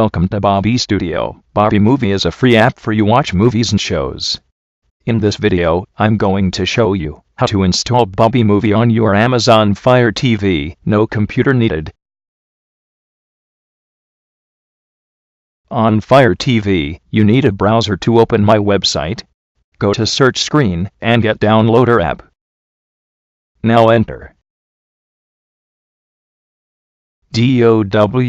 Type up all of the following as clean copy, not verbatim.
Welcome to Bobby Studio. BobbyMovie is a free app for you watch movies and shows. In this video, I'm going to show you how to install BobbyMovie on your Amazon Fire TV. No computer needed. On Fire TV, you need a browser to open my website. Go to search screen and get Downloader app. Now enter DOWNLOADER.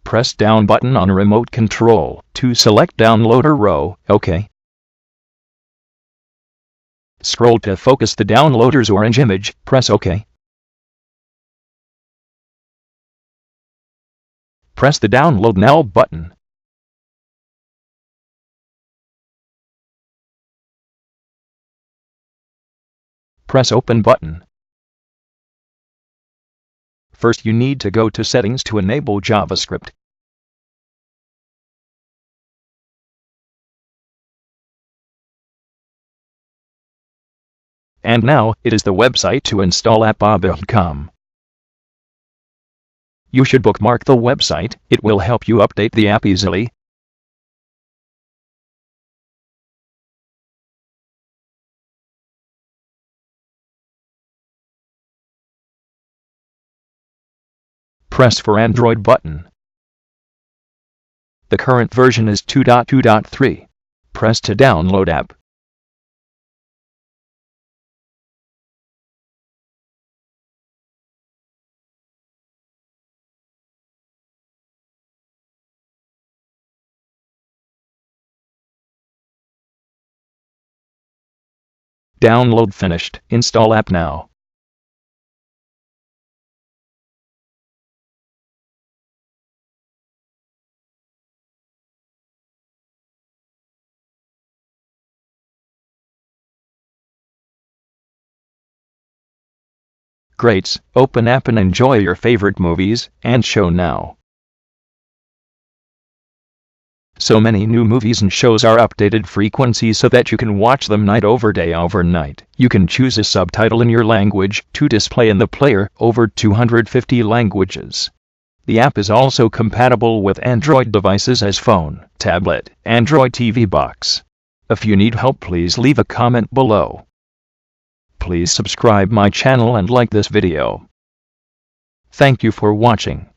Press down button on remote control to select downloader row. OK. Scroll to focus the downloader's orange image. Press OK. Press the Download Now button. Press Open button. First you need to go to Settings to enable JavaScript. And now, it is the website to install at Bobby.com. You should bookmark the website, it will help you update the app easily. Press for Android button. The current version is 2.2.3. Press to download app. Download finished. Install app now. Great, open app and enjoy your favorite movies and show now. So many new movies and shows are updated frequency so that you can watch them night over day overnight. You can choose a subtitle in your language to display in the player, over 250 languages. The app is also compatible with Android devices as phone, tablet, Android TV box. If you need help, please leave a comment below. Please subscribe my channel and like this video. Thank you for watching.